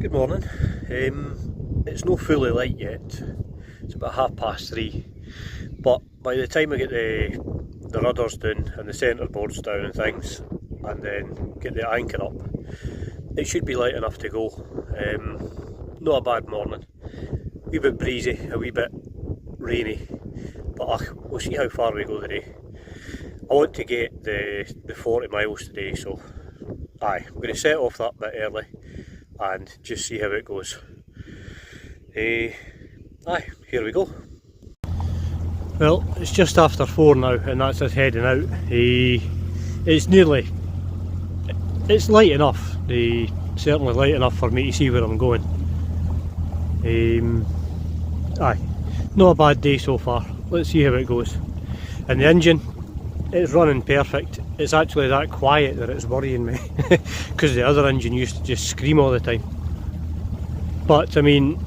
Good morning. It's no fully light yet. It's about 3:30, but by the time I get the rudders down and the centre boards down and things, and then get the anchor up, it should be light enough to go. Not a bad morning. A wee bit breezy, a wee bit rainy, but we'll see how far we go today. I want to get the 40 miles today, so I'm going to set off that bit early and just see how it goes. Here we go. Well, it's just after 4 now, and that's us heading out. It's light enough, certainly light enough for me to see where I'm going. Not a bad day so far. Let's see how it goes. And the engine, it's running perfect. It's actually that quiet that it's worrying me, because the other engine used to just scream all the time. But I mean,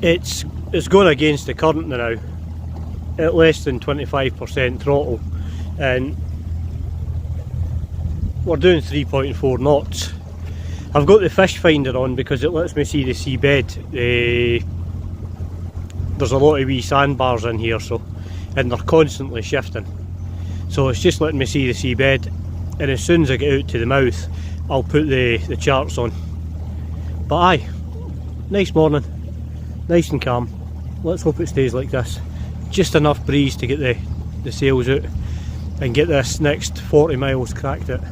it's going against the current now at less than 25% throttle, and we're doing 3.4 knots. I've got the fish finder on because it lets me see the seabed. There's a lot of wee sandbars in here, and they're constantly shifting. So it's just letting me see the seabed, and as soon as I get out to the mouth, I'll put the charts on. But nice morning, nice and calm. Let's hope it stays like this. Just enough breeze to get the sails out and get this next 40 miles cracked out.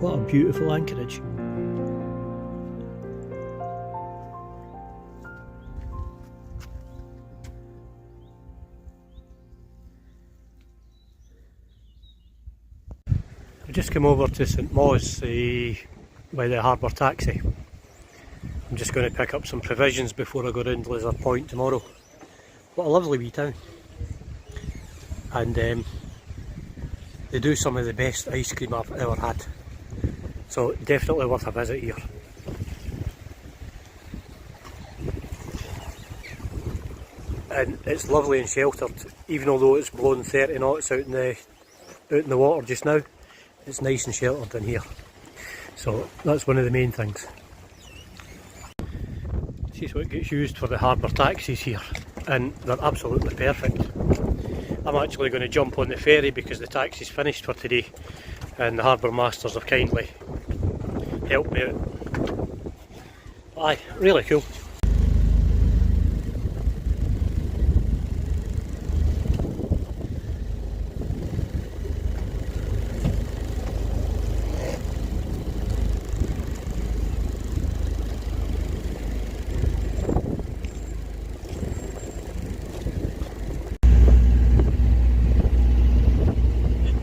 What a beautiful anchorage. I just came over to St Mawes by the harbour taxi. I'm just going to pick up some provisions before I go down to Lizard Point tomorrow. What a lovely wee town. And they do some of the best ice cream I've ever had. So definitely worth a visit here. And it's lovely and sheltered, even although it's blowing 30 knots out in the water just now. It's nice and sheltered in here. So that's one of the main things. This is what gets used for the harbour taxis here, and they're absolutely perfect. I'm actually going to jump on the ferry because the taxi's finished for today, and the harbour masters have kindly helped me out. Really cool.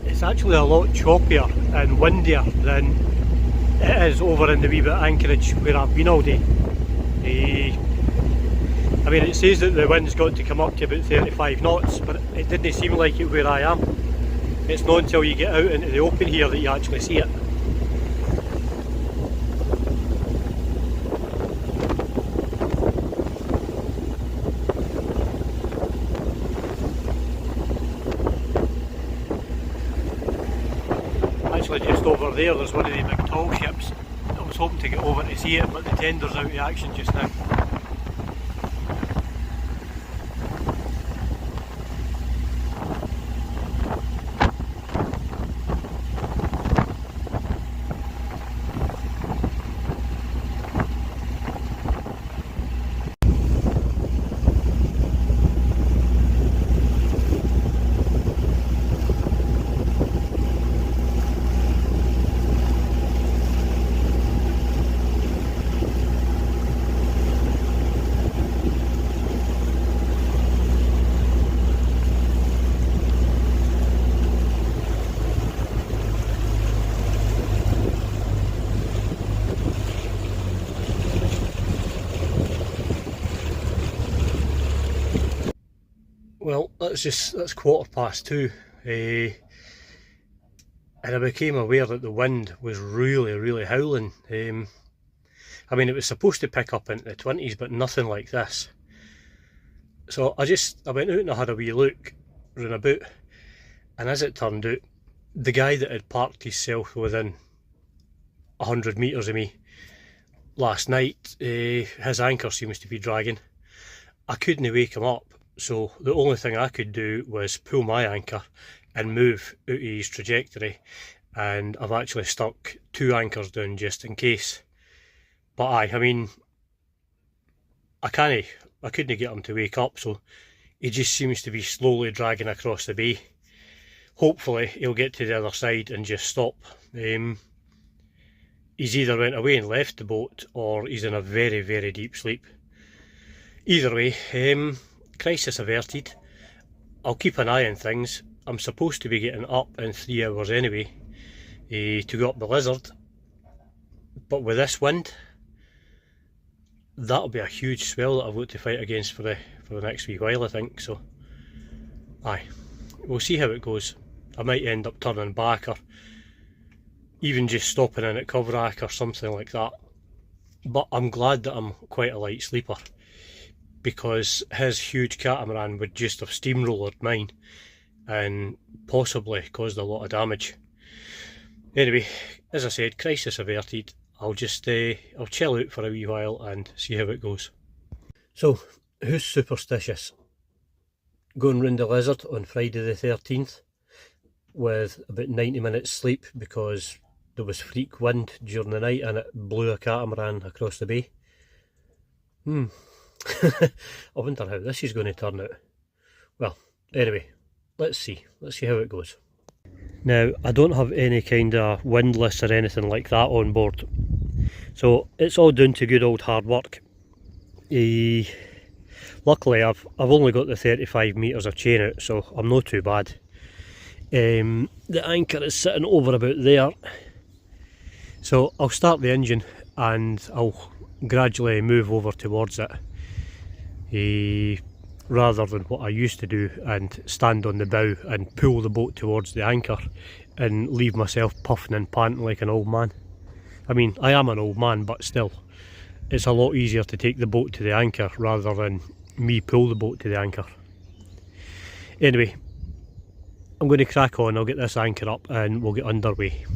It's actually a lot choppier and windier than it is over in the wee bit of anchorage where I've been all day. I mean, it says that the wind's got to come up to about 35 knots, but it didn't seem like it where I am. It's not until you get out into the open here that you actually see it. Actually, just over there's one of the big tall ships. I was hoping to get over to see it, but the tender's out of action just now. Well, that's 2:15, and I became aware that the wind was really howling. I mean, it was supposed to pick up into the 20s, but nothing like this. So I went out and I had a wee look round about, and as it turned out, the guy that had parked himself within 100 metres of me last night, his anchor seems to be dragging. I couldn't wake him up, so the only thing I could do was pull my anchor and move out of his trajectory, and I've actually stuck 2 anchors down just in case. But I mean, I couldn't get him to wake up, so he just seems to be slowly dragging across the bay. Hopefully he'll get to the other side and just stop. He's either went away and left the boat, or he's in a very deep sleep. Either way, crisis averted. I'll keep an eye on things. I'm supposed to be getting up in 3 hours anyway, to go up the Lizard, but with this wind, that'll be a huge swell that I've got to fight against for the next wee while, I think. So aye, we'll see how it goes. I might end up turning back, or even just stopping in at Cove or something like that. But I'm glad that I'm quite a light sleeper, because his huge catamaran would just have steamrollered mine and possibly caused a lot of damage. Anyway, as I said, crisis averted. I'll just I'll chill out for a wee while and see how it goes. So, who's superstitious? Going round the Lizard on Friday the 13th with about 90 minutes sleep because there was freak wind during the night and it blew a catamaran across the bay. I wonder how this is going to turn out. Well, anyway, let's see how it goes. Now, I don't have any kind of windlass or anything like that on board, so it's all down to good old hard work. Luckily I've only got the 35 metres of chain out, so I'm not too bad. The anchor is sitting over about there, so I'll start the engine and I'll gradually move over towards it, rather than what I used to do and stand on the bow and pull the boat towards the anchor and leave myself puffing and panting like an old man. I mean, I am an old man, but still, it's a lot easier to take the boat to the anchor rather than me pull the boat to the anchor. Anyway, I'm going to crack on. I'll get this anchor up and we'll get underway.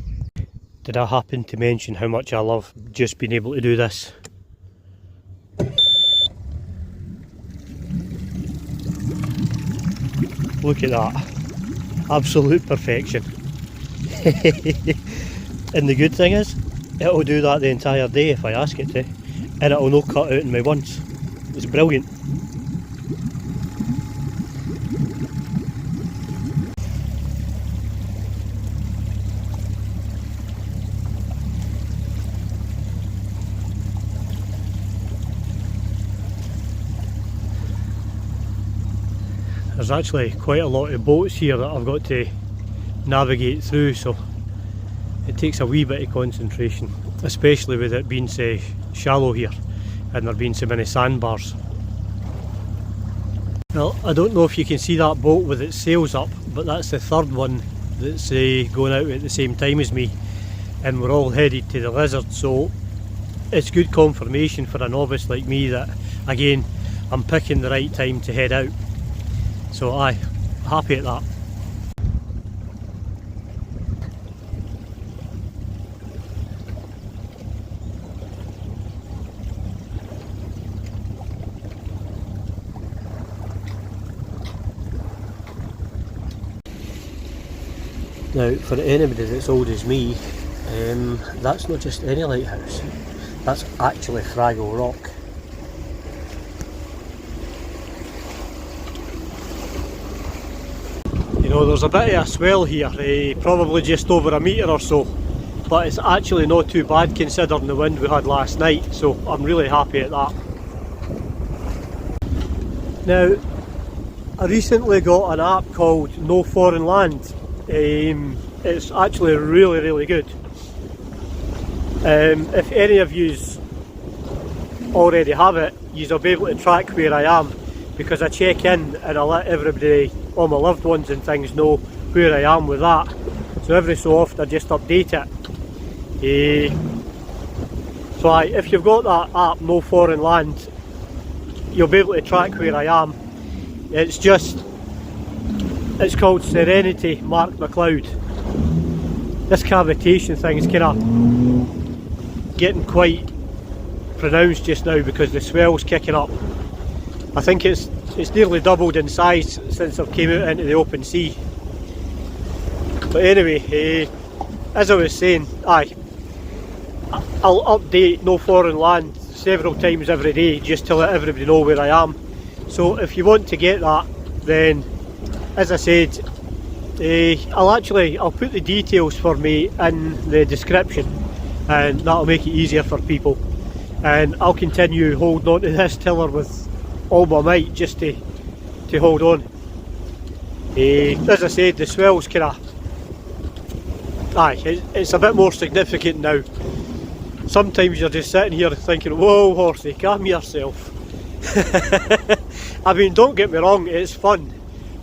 Did I happen to mention how much I love just being able to do this? Look at that, absolute perfection. And the good thing is, it'll do that the entire day if I ask it to, and it'll not cut out in me once. It's brilliant. There's actually quite a lot of boats here that I've got to navigate through, so it takes a wee bit of concentration, especially with it being so shallow here and there being so many sandbars. Well, I don't know if you can see that boat with its sails up, but that's the third one that's going out at the same time as me, and we're all headed to the Lizard, so it's good confirmation for a novice like me that, again, I'm picking the right time to head out. So aye, happy at that. Now, for anybody that's old as me, that's not just any lighthouse, that's actually Fraggle Rock. You know, there's a bit of a swell here, probably just over a metre or so, but it's actually not too bad considering the wind we had last night, so I'm really happy at that. Now, I recently got an app called No Foreign Land. It's actually really good. If any of yous already have it, you'll be able to track where I am, because I check in and I let everybody, all my loved ones and things, know where I am with that. So every so often I just update it. So if you've got that app, No Foreign Land, you'll be able to track where I am. It's called Serenity Mark McLeod. This cavitation thing is kind of getting quite pronounced just now because the swell's kicking up. I think it's nearly doubled in size since I've came out into the open sea. But anyway, as I was saying, I'll update No Foreign Land several times every day just to let everybody know where I am. So if you want to get that, then as I said, I'll put the details for me in the description, and that'll make it easier for people. And I'll continue holding on to this tiller with all my might just to hold on. As I said, the swell's kind of, it's a bit more significant now. Sometimes you're just sitting here thinking, whoa horsey, calm yourself. I mean, don't get me wrong, it's fun.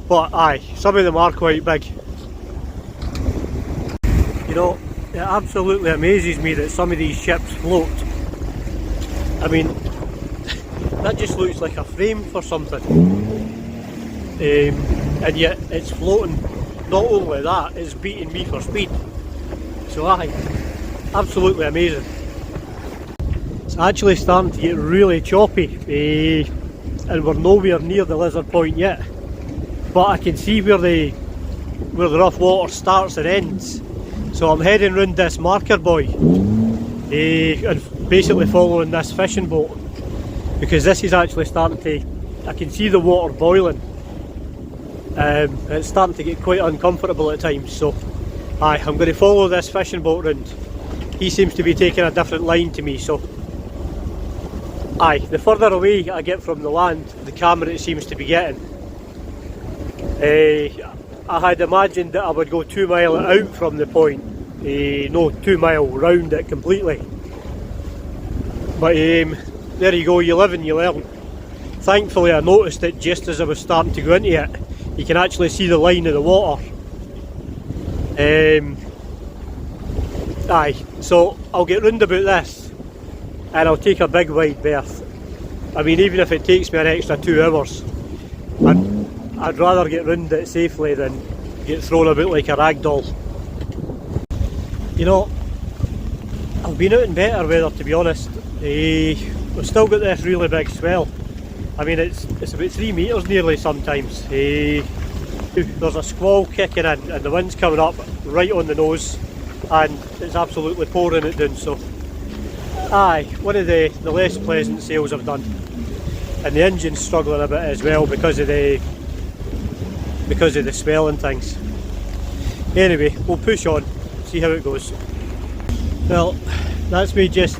But some of them are quite big. You know, it absolutely amazes me that some of these ships float. I mean, that just looks like a frame for something. And yet it's floating. Not only that, it's beating me for speed. So absolutely amazing. It's actually starting to get really choppy, and we're nowhere near the Lizard Point yet. But I can see where the rough water starts and ends. So I'm heading round this marker buoy, and basically following this fishing boat, because this is actually starting to, I can see the water boiling. It's starting to get quite uncomfortable at times, so I'm going to follow this fishing boat round. He seems to be taking a different line to me, so the further away I get from the land, the calmer it seems to be getting. I had imagined that I would go 2 mile out from the point, no, 2 mile round it completely. But there you go, you live and you learn. Thankfully I noticed it just as I was starting to go into it. You can actually see the line of the water. So I'll get round about this and I'll take a big wide berth. I mean, even if it takes me an extra 2 hours, I'd rather get round it safely than get thrown about like a rag doll. You know, I've been out in better weather, to be honest. We've still got this really big swell. I mean, it's about 3 metres nearly sometimes. There's a squall kicking in and the wind's coming up right on the nose, and it's absolutely pouring it down. So one of the less pleasant sails I've done, and the engine's struggling a bit as well because of the swell and things. Anyway, we'll push on, see how it goes. Well, that's me just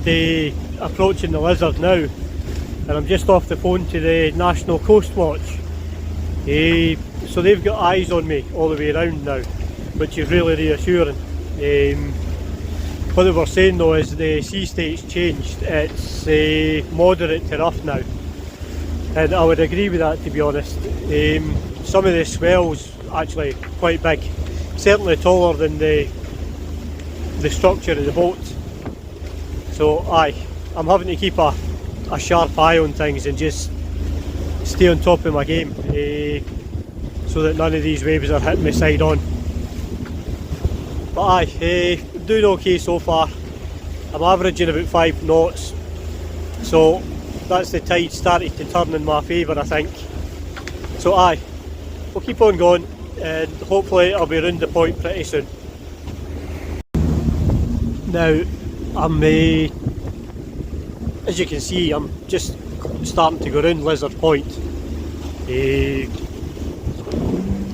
approaching the Lizard now, and I'm just off the phone to the National Coast Watch. So they've got eyes on me all the way around now, which is really reassuring. What they were saying though is the sea state's changed. It's moderate to rough now. and I would agree with that, to be honest. Some of the swells actually quite big, certainly taller than the structure of the boat. So aye, I'm having to keep a sharp eye on things and just stay on top of my game, so that none of these waves are hitting me side on. But aye, doing okay so far. I'm averaging about 5 knots, so that's the tide started to turn in my favour, I think. So aye, we'll keep on going and hopefully I'll be round the point pretty soon. Now I'm, as you can see, I'm just starting to go round Lizard Point,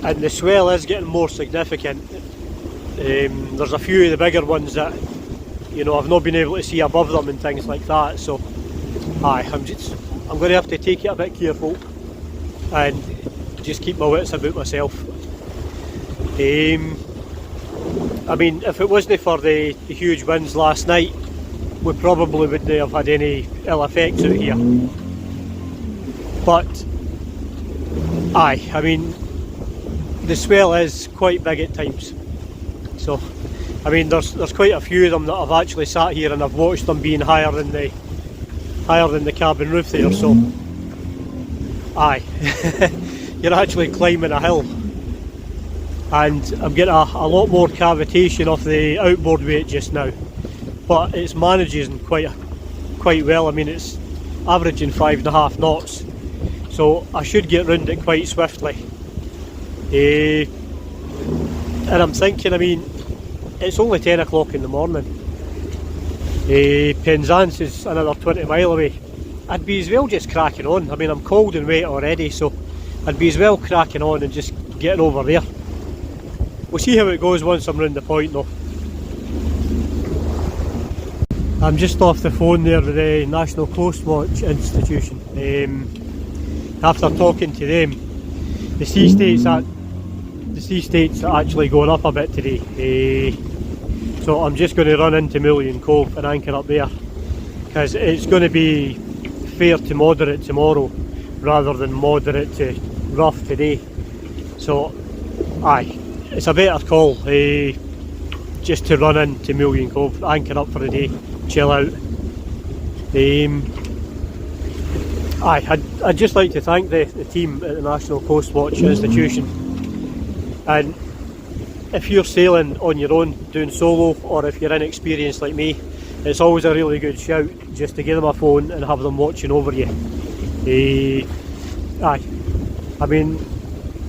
and the swell is getting more significant. There's a few of the bigger ones that, you know, I've not been able to see above them and things like that, so aye, I'm going to have to take it a bit careful and just keep my wits about myself. I mean, if it wasn't for the huge winds last night, we probably wouldn't have had any ill effects out here. But aye, I mean, the swell is quite big at times. So I mean, there's quite a few of them that I've actually sat here and I've watched them being higher than the cabin roof there. So aye, you're actually climbing a hill, and I'm getting a lot more cavitation off the outboard weight just now, but it's managing quite well. I mean, it's averaging 5.5 knots, so I should get round it quite swiftly. And I'm thinking, I mean, it's only 10 o'clock in the morning. Penzance is another 20 mile away. I'd be as well just cracking on. I mean, I'm cold and wet already, so I'd be as well cracking on and just getting over there. We'll see how it goes once I'm round the point though. I'm just off the phone there with the National Coast Watch Institution. After talking to them, the sea state's actually going up a bit today. So I'm just going to run into Mullian Cove and anchor up there, because it's going to be fair to moderate tomorrow rather than moderate to rough today. So aye, it's a better call just to run into Mullian Cove, anchor up for the day, chill out. Aye, I'd just like to thank the team at the National Coast Watch Institution. And if you're sailing on your own, doing solo, or if you're inexperienced like me, it's always a really good shout just to give them a phone and have them watching over you. Aye, I mean,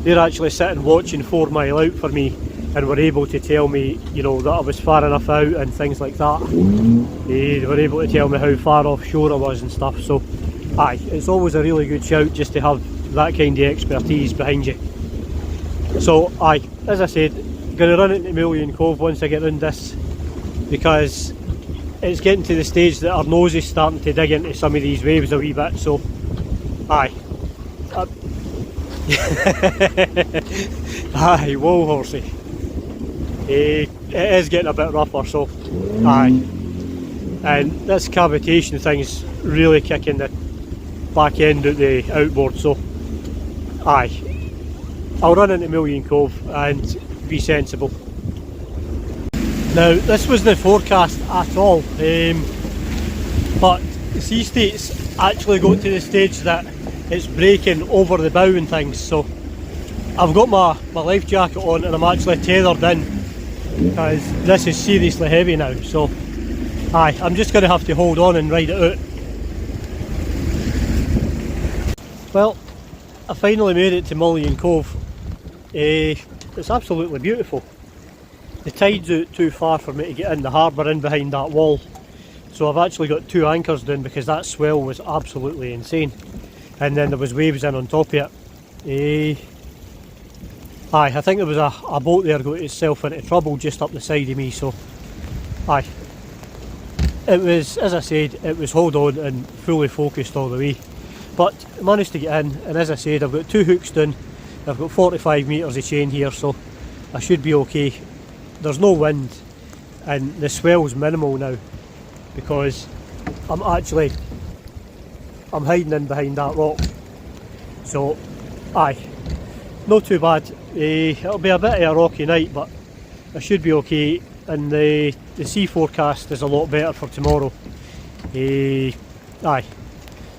they're actually sitting watching 4 mile out for me and were able to tell me, you know, that I was far enough out and things like that. They were able to tell me how far offshore I was and stuff. So aye, it's always a really good shout just to have that kind of expertise behind you. So aye, as I said, going to run into Mullian Cove once I get round this, because it's getting to the stage that our nose is starting to dig into some of these waves a wee bit. So aye, aye, whoa horsey, it is getting a bit rougher. So aye, and this cavitation thing's really kicking the back end of the outboard. So aye, I'll run into Mullian Cove and be sensible. Now, this wasn't the forecast at all, but the sea state's actually got to the stage that it's breaking over the bow and things. So I've got my life jacket on and I'm actually tethered in, because this is seriously heavy now. So aye, I'm just going to have to hold on and ride it out. Well, I finally made it to Mullian Cove. It's absolutely beautiful. The tide's out too far for me to get in the harbour, in behind that wall, so I've actually got 2 anchors down because that swell was absolutely insane, and then there was waves in on top of it. Aye, I think there was a boat there got itself into trouble just up the side of me. So aye, it was, as I said, it was hold on and fully focused all the way, but I managed to get in. And as I said, I've got 2 hooks down, I've got 45 metres of chain here, so I should be okay. There's no wind and the swell's minimal now, because I'm hiding in behind that rock. So aye, not too bad. It'll be a bit of a rocky night, but I should be okay, and the sea forecast is a lot better for tomorrow. Aye,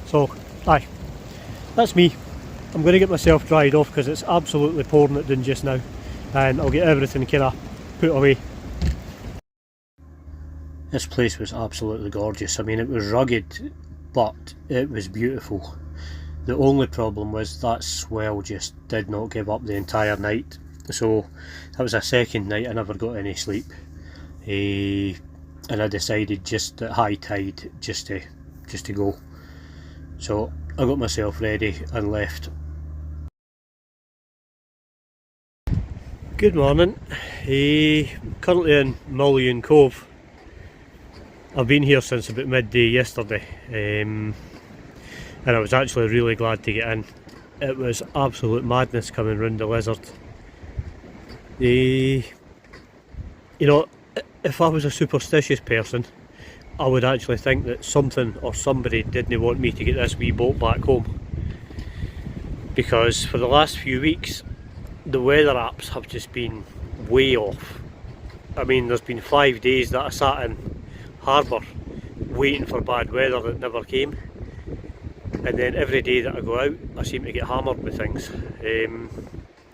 so aye, that's me. I'm going to get myself dried off because it's absolutely pouring it down just now, and I'll get everything kind of put away. This place was absolutely gorgeous. I mean, it was rugged, but it was beautiful. The only problem was that swell just did not give up the entire night. So that was a second night I never got any sleep. And I decided just at high tide just to go. So I got myself ready and left. Good morning. Currently in Mullian Cove. I've been here since about midday yesterday, and I was actually really glad to get in. It was absolute madness coming round the lizard. You know, if I was a superstitious person, I would actually think that something or somebody didn't want me to get this wee boat back home, because for the last few weeks the weather apps have just been way off. I mean, there's been 5 days that I sat in harbour waiting for bad weather that never came, and then every day that I go out I seem to get hammered with things,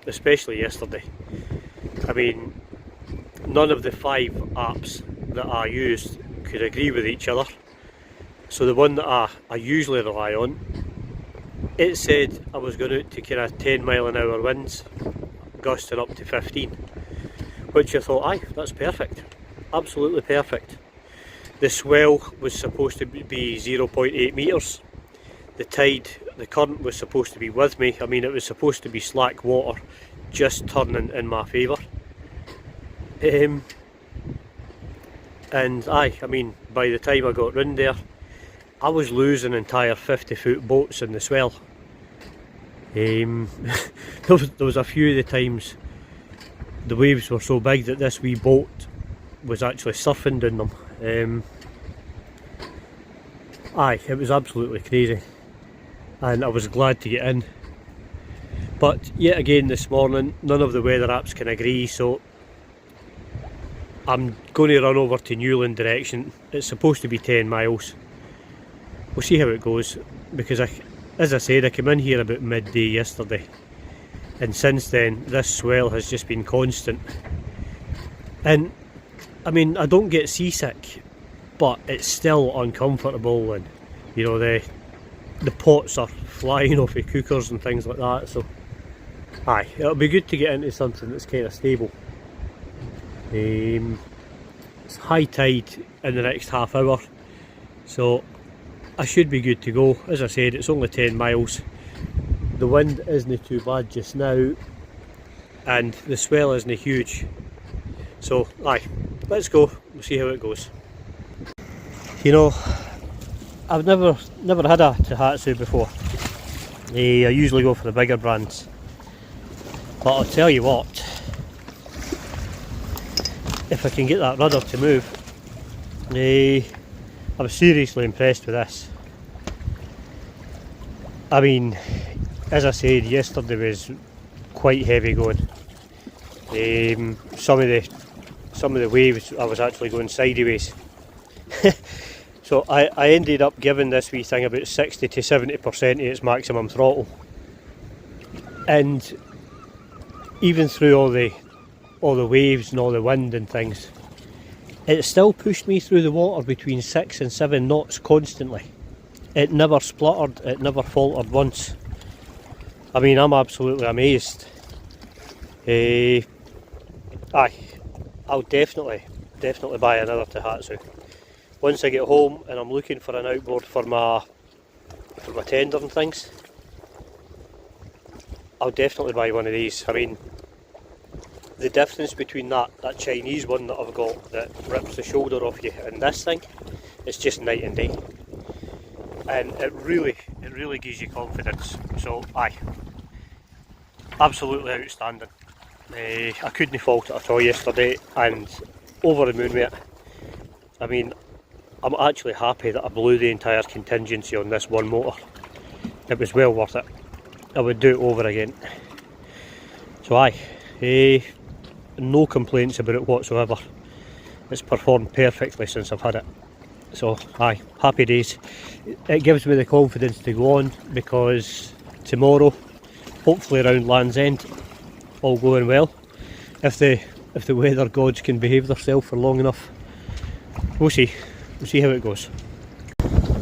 especially yesterday. I mean, none of the 5 apps that I used could agree with each other, so the one that I usually rely on, it said I was going out to kind of 10 mile an hour winds, gusting up to 15, which I thought, aye, that's perfect, absolutely perfect. The swell was supposed to be 0.8 metres. The tide, the current was supposed to be with me. I mean, it was supposed to be slack water, just turning in my favour. And aye, I mean, by the time I got round there, I was losing entire 50-foot boats in the swell. There was a few of the times the waves were so big that this wee boat was actually surfing down them. Aye, it was absolutely crazy, and I was glad to get in. But yet again this morning, none of the weather apps can agree, so I'm going to run over to Newlyn direction. It's supposed to be 10 miles. We'll see how it goes, because as I said, I came in here about midday yesterday, and since then this swell has just been constant. And I mean, I don't get seasick, but it's still uncomfortable, and you know, the pots are flying off of cookers and things like that. So aye, it'll be good to get into something that's kind of stable. It's high tide in the next half hour, so I should be good to go. As I said, it's only 10 miles. The wind isn't too bad just now, and the swell isn't huge. So aye, let's go, we'll see how it goes. You know, I've never had a Tohatsu before. I usually go for the bigger brands, but I'll tell you what, if I can get that rudder to move, I was seriously impressed with this. I mean, as I said, yesterday was quite heavy going. Some of the waves I was actually going sideways. So I ended up giving this wee thing about 60 to 70% of its maximum throttle, and even through all the waves and all the wind and things, it still pushed me through the water between 6 and 7 knots constantly. It never spluttered, it never faltered once. I mean, I'm absolutely amazed. Aye, I'll definitely buy another Tohatsu. Once I get home and I'm looking for an outboard for my tender and things, I'll definitely buy one of these. I mean, the difference between that Chinese one that I've got that rips the shoulder off you and this thing, it's just night and day. And it really gives you confidence. So aye, absolutely outstanding. I couldn't fault it at all yesterday, and over the moon with it. I mean, I'm actually happy that I blew the entire contingency on this one motor. It was well worth it. I would do it over again. So aye, no complaints about it whatsoever. It's performed perfectly since I've had it. So aye, happy days. It gives me the confidence to go on, because tomorrow, hopefully around Land's End, all going well, if the weather gods can behave themselves for long enough, we'll see how it goes.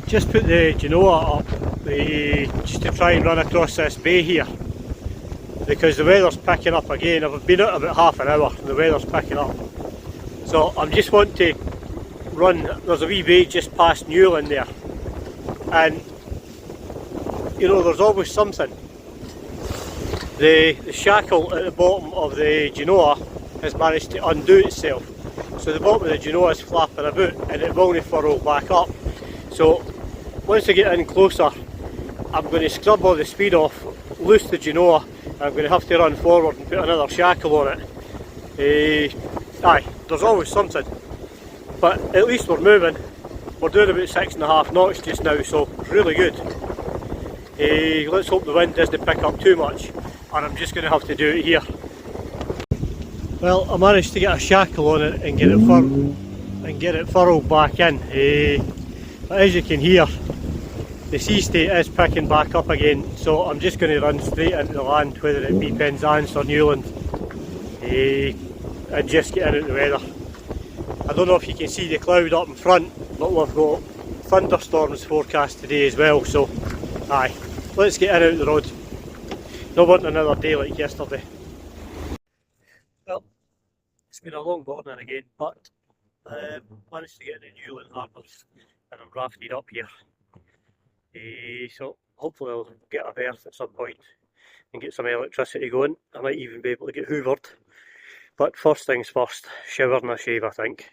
Just put the Genoa up just to try and run across this bay here, because the weather's picking up again. I've been out about half an hour and the weather's picking up, so I'm just wanting to run. There's a wee bay just past Newlyn there, and you know, there's always something. The shackle at the bottom of the Genoa has managed to undo itself, so the bottom of the Genoa is flapping about and it will not furrow back up. So once I get in closer, I'm going to scrub all the speed off, loose the Genoa, and I'm going to have to run forward and put another shackle on it. Aye, there's always something, but at least we're moving. We're doing about 6.5 knots just now, so really good. Let's hope the wind doesn't pick up too much, and I'm just going to have to do it here. Well, I managed to get a shackle on it and get it furrowed back in. But as you can hear, the sea state is picking back up again, so I'm just going to run straight into the land, whether it be Penzance or Newland, and just get into the weather. I don't know if you can see the cloud up in front, but we've got thunderstorms forecast today as well, so aye, let's get in out the road. Not wanting another day like yesterday. Well, it's been a long morning again, but managed to get into Newlyn Harbor and I'm rafted up here. So hopefully I'll get a berth at some point and get some electricity going. I might even be able to get hoovered. But first things first, shower and a shave, I think.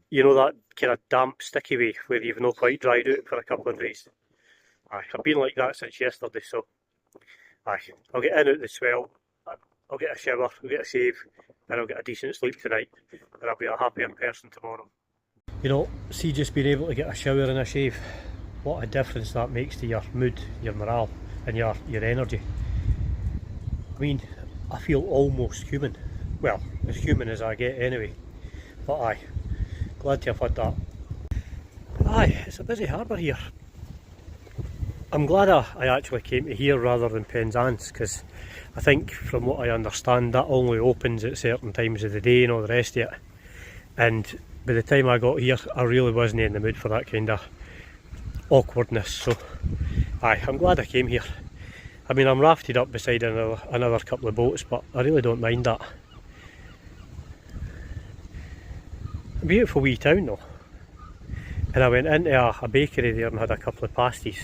You know, that kind of damp, sticky way where you've not quite dried out for a couple of days. Aye, I've been like that since yesterday, so aye, I'll get in out the swell, I'll get a shower, I'll get a shave, and I'll get a decent sleep tonight, and I'll be a happier person tomorrow. You know, see, just being able to get a shower and a shave, what a difference that makes to your mood, your morale, and your energy. I mean, I feel almost human. Well, as human as I get anyway. But aye, glad to have had that. Aye, it's a busy harbour here. I'm glad I actually came to here rather than Penzance, because I think from what I understand that only opens at certain times of the day and all the rest of it. And by the time I got here I really wasn't in the mood for that kind of awkwardness, so aye, I'm glad I came here. I mean, I'm rafted up beside another couple of boats, but I really don't mind that. A beautiful wee town though. And I went into a bakery there and had a couple of pasties.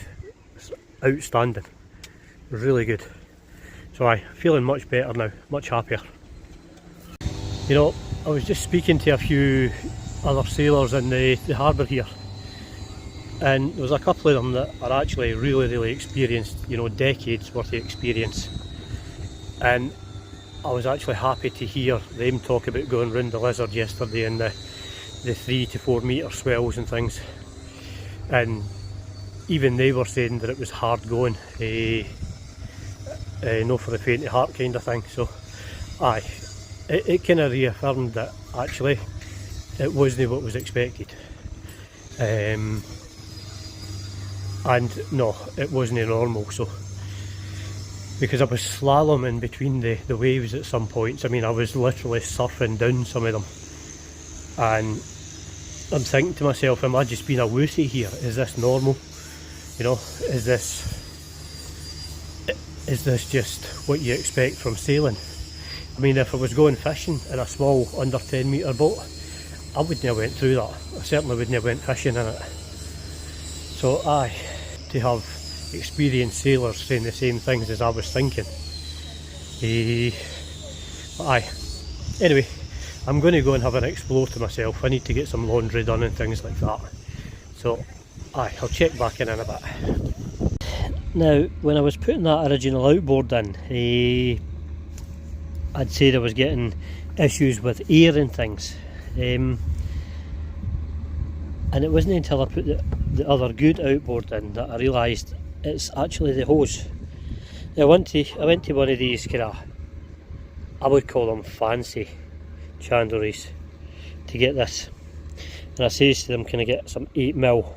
It's outstanding, really good. So aye, feeling much better now, much happier. You know, I was just speaking to a few other sailors in the harbour here, and there was a couple of them that are actually really experienced, you know, decades worth of experience. And I was actually happy to hear them talk about going round the Lizard yesterday in the 3 to 4 metre swells and things, and even they were saying that it was hard going, no for the faint of heart kind of thing. So aye, it kind of reaffirmed that actually it wasn't what was expected, and no, it wasn't normal. So, because I was slaloming between the waves at some points, I mean, I was literally surfing down some of them, and I'm thinking to myself, am I just being a wussy here? Is this normal? You know, is this just what you expect from sailing? I mean, if I was going fishing in a small under 10 metre boat, I wouldn't have went through that. I certainly wouldn't have went fishing in it. So aye, to have experienced sailors saying the same things as I was thinking. But aye, anyway, I'm going to go and have an explore to myself. I need to get some laundry done and things like that. So aye, I'll check back in a bit. Now, when I was putting that original outboard in, I'd said I was getting issues with air and things, and it wasn't until I put the other good outboard in that I realised it's actually the hose. I went to one of these kind of, I would call them fancy chandleries to get this, and I says to them, can I get some 8mm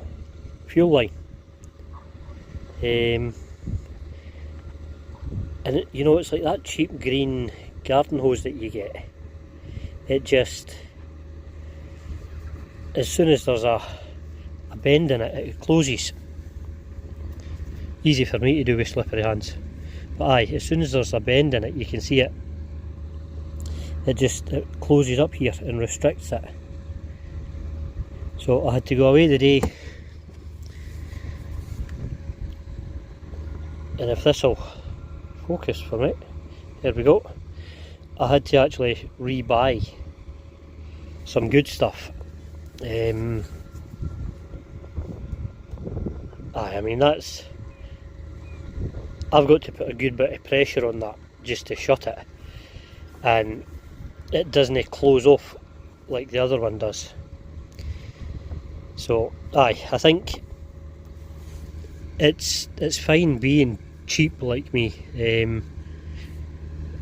fuel line? And you know, it's like that cheap green garden hose that you get. It just, as soon as there's a bend in it, it closes. Easy for me to do with slippery hands. But aye, as soon as there's a bend in it, you can see it. It closes up here and restricts it. So I had to go away today, and if this will focus for me, there we go. I had to actually re-buy some good stuff. I mean, that's, I've got to put a good bit of pressure on that just to shut it, and it doesn't close off like the other one does. So I think it's fine being cheap like me,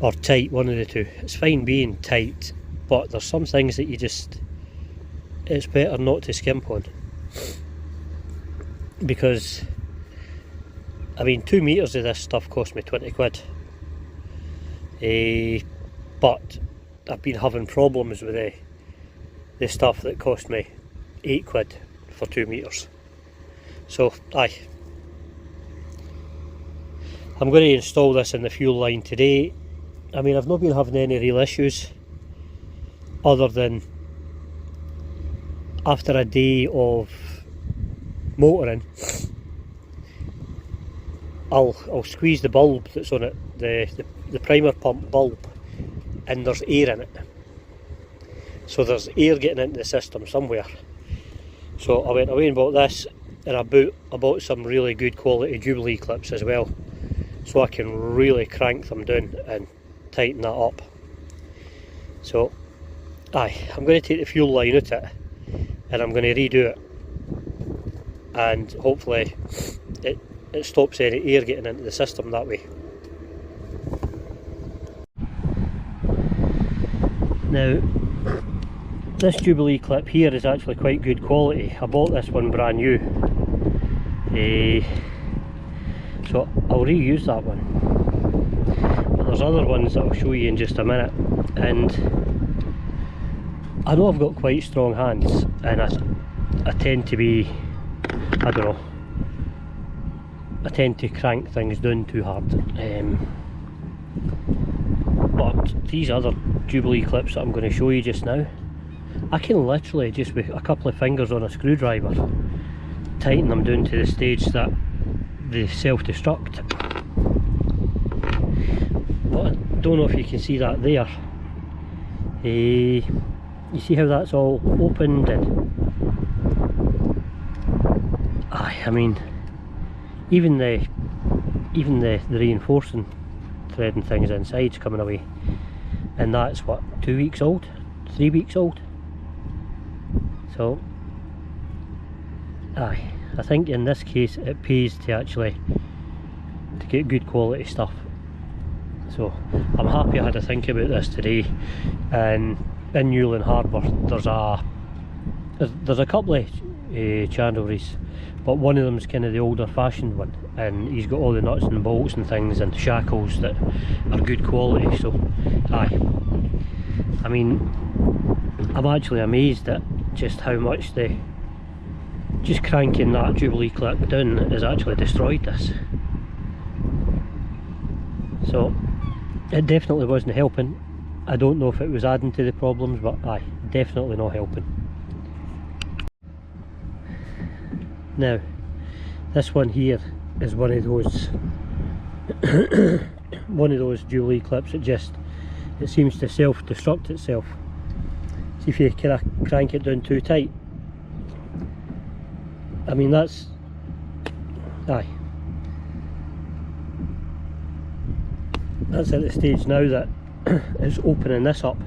or tight, one of the two. It's fine being tight, but there's some things that it's better not to skimp on, because I mean, 2 metres of this stuff cost me 20 quid, but I've been having problems with the stuff that cost me 8 quid for 2 metres. So aye, I'm going to install this in the fuel line today. I mean, I've not been having any real issues, other than after a day of motoring, I'll squeeze the bulb that's on it, the primer pump bulb, and there's air in it. So there's air getting into the system somewhere. So I went away and bought this, and I bought some really good quality Jubilee clips as well, so I can really crank them down and tighten that up. So aye, I'm going to take the fuel line out it, and I'm going to redo it, and hopefully it stops any air getting into the system that way. Now, this Jubilee clip here is actually quite good quality. I bought this one brand new, so I'll reuse that one. But there's other ones that I'll show you in just a minute, and I know I've got quite strong hands, and I tend to be, I don't know, I tend to crank things down too hard. But these other Jubilee clips that I'm going to show you just now, I can literally just with a couple of fingers on a screwdriver tighten them down to the stage that they self-destruct. But I don't know if you can see that there. You see how that's all opened, and I mean, even the reinforcing thread and things inside's coming away, and that's what, 2 weeks old, 3 weeks old. So aye, I think in this case it pays to get good quality stuff. So I'm happy I had to think about this today. And in Newlyn Harbor there's a couple of chandleries, but one of them's kind of the older fashioned one, and he's got all the nuts and bolts and things and shackles that are good quality. So aye, I mean, I'm actually amazed at just how much just cranking that Jubilee clip down has actually destroyed this. So it definitely wasn't helping. I don't know if it was adding to the problems, but aye, definitely not helping. Now, this one here is one of those Jubilee clips. It seems to self-destruct itself. See if you kind of crank it down too tight. I mean, that's, aye, that's at the stage now that it's opening this up,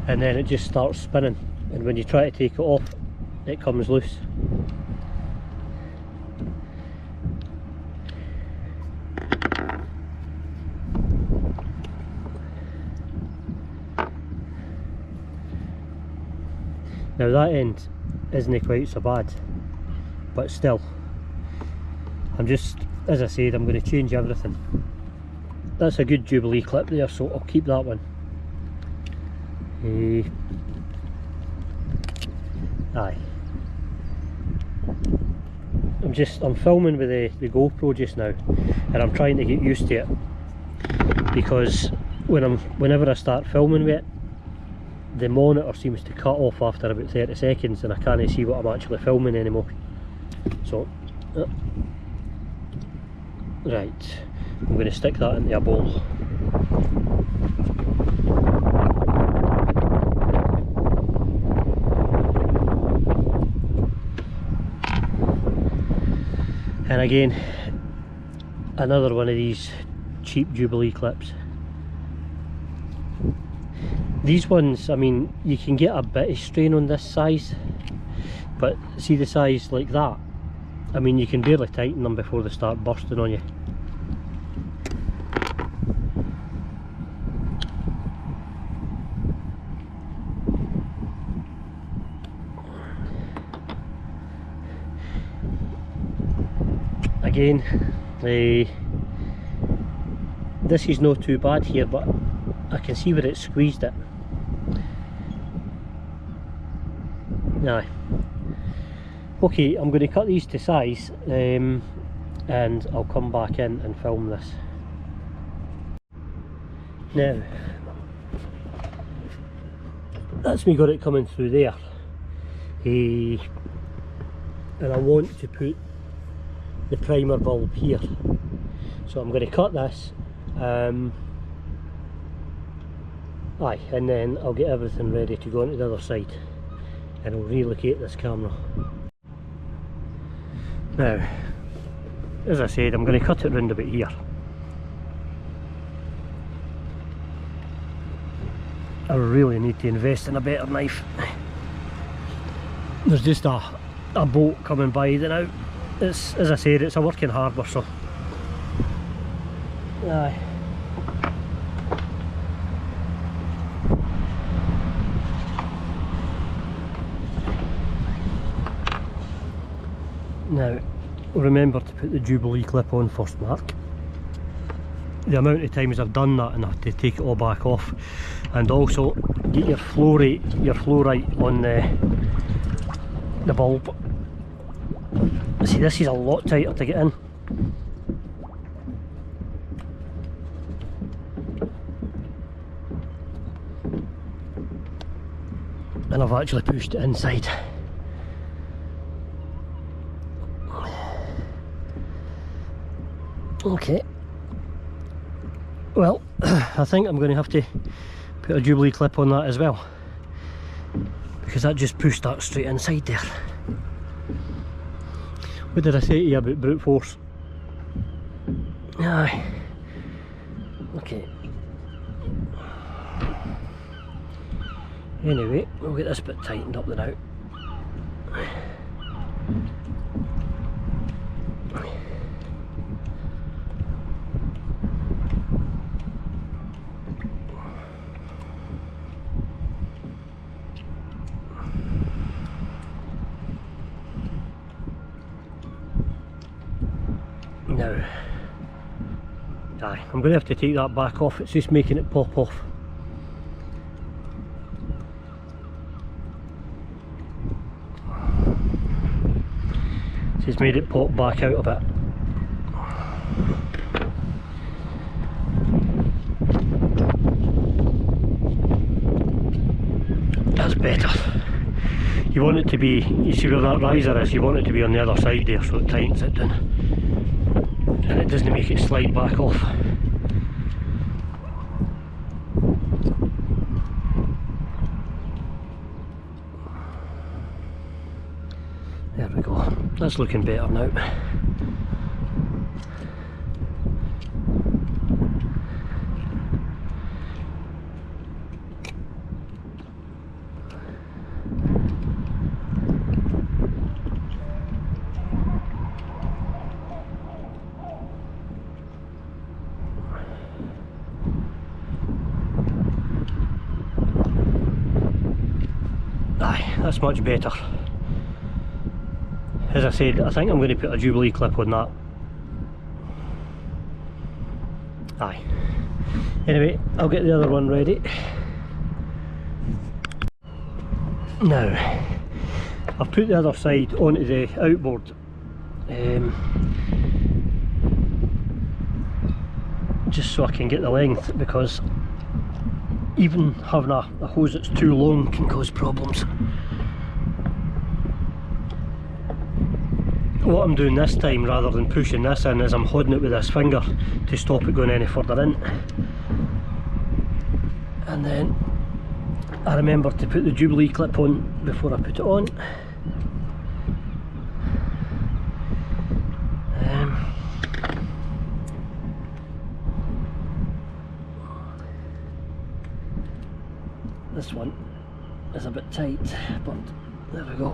and then it just starts spinning, and when you try to take it off, it comes loose. Now that end isn't quite so bad, but still, I'm just, as I said, I'm going to change everything. That's a good Jubilee clip there, so I'll keep that one. Aye. I'm filming with the GoPro just now, and I'm trying to get used to it, because whenever I start filming with it, the monitor seems to cut off after about 30 seconds and I can't see what I'm actually filming anymore. So, right, I'm going to stick that into a bowl. And again, another one of these cheap Jubilee clips. These ones, I mean, you can get a bit of strain on this size, but see the size like that, I mean, you can barely tighten them before they start bursting on you. Again, this is not too bad here, but I can see where it squeezed it. Aye. Okay, I'm going to cut these to size, and I'll come back in and film this. Now, that's me got it coming through there, and I want to put the primer bulb here, so I'm going to cut this, aye, and then I'll get everything ready to go onto the other side, and I'll relocate this camera. Now, as I said, I'm going to cut it round about here. I really need to invest in a better knife. There's just a boat coming by now. It's, as I said, it's a working harbour, so aye. Now, remember to put the Jubilee clip on first, Mark. The amount of times I've done that and I have to take it all back off, and also get your flow rate on the bulb. See, this is a lot tighter to get in. And I've actually pushed it inside. Okay. Well, I think I'm going to have to put a Jubilee clip on that as well, because that just pushed that straight inside there. What did I say to you about brute force? Aye. Okay. Anyway, we'll get this bit tightened up now. Now, aye, I'm going to have to take that back off, it's just making it pop off. It's just made it pop back out a bit. That's better. You want it to be, you see where that riser is, you want it to be on the other side there so it tightens it down. And it doesn't make it slide back off. There we go, that's looking better now. that's much better. As I said, I think I'm going to put a Jubilee clip on that. Aye. Anyway, I'll get the other one ready. Now, I've put the other side onto the outboard. Just so I can get the length, because even having a hose that's too long can cause problems. What I'm doing this time, rather than pushing this in, is I'm holding it with this finger to stop it going any further in. And then I remember to put the Jubilee clip on before I put it on. This one is a bit tight, but there we go.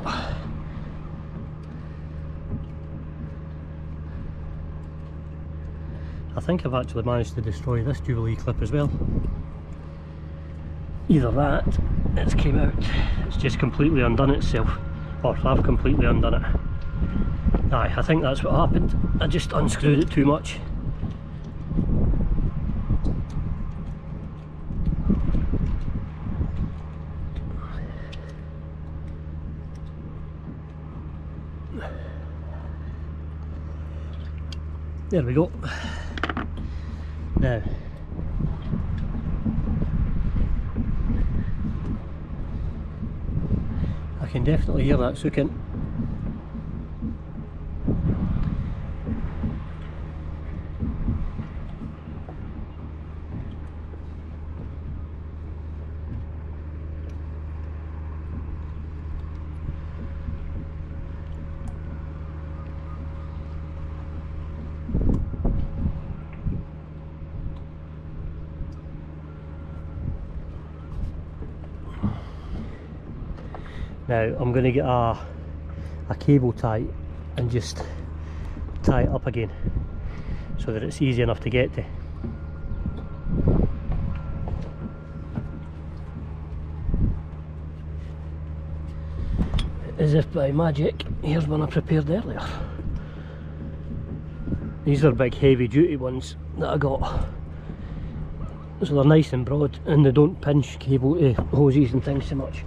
I think I've actually managed to destroy this Jubilee clip as well. Either that, it's came out, it's just completely undone itself, or I've completely undone it. Aye, I think that's what happened. I just unscrewed it too much. There we go. Now, I can definitely hear that soaking. Now I'm going to get a cable tie and just tie it up again so that it's easy enough to get to. As if by magic, here's one I prepared earlier. These are big heavy duty ones that I got. So they're nice and broad and they don't pinch cable hoses and things so much.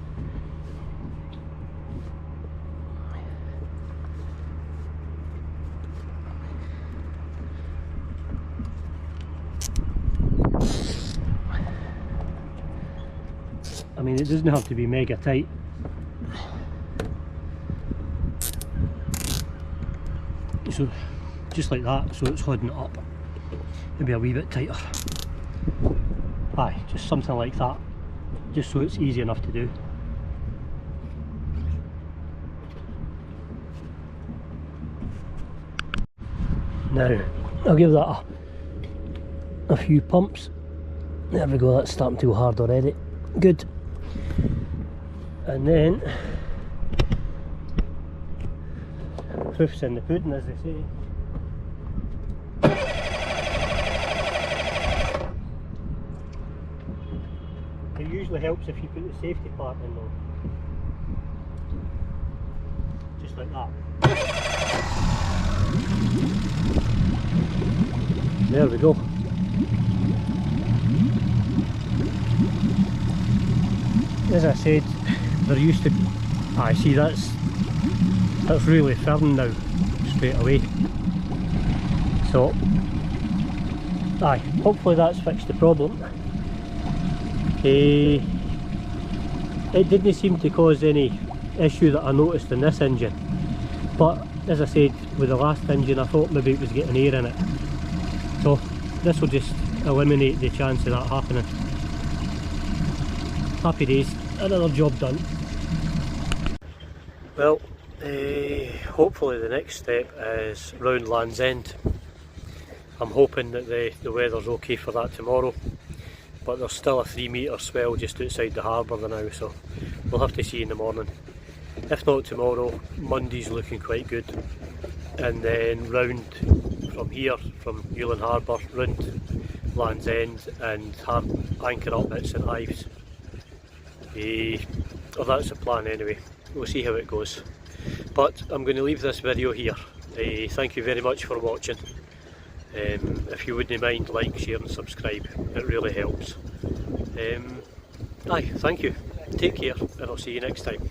I mean, it doesn't have to be mega tight. So, just like that, so it's holding it up. Maybe a wee bit tighter. Aye, just something like that, just so it's easy enough to do. Now, I'll give that a few pumps. There we go, that's starting to go hard already. Good. And then, proof's in the pudding, as they say. It usually helps if you put the safety part in though. Just like that. There we go. As I said, there used to be... I see that's really firm now, straight away. So, aye, hopefully that's fixed the problem. It didn't seem to cause any issue that I noticed in this engine, but as I said, with the last engine I thought maybe it was getting air in it. So this will just eliminate the chance of that happening. Happy days, another job done. Well, hopefully the next step is round Land's End. I'm hoping that the weather's okay for that tomorrow, but there's still a 3 metre swell just outside the harbour now, so we'll have to see in the morning. If not tomorrow, Monday's looking quite good, and then round from here, from Newlyn Harbor, round Land's End and anchor up at St Ives. or that's the plan anyway. We'll see how it goes. But I'm going to leave this video here. Thank you very much for watching. If you wouldn't mind, like, share and subscribe, it really helps. Thank you, take care, and I'll see you next time.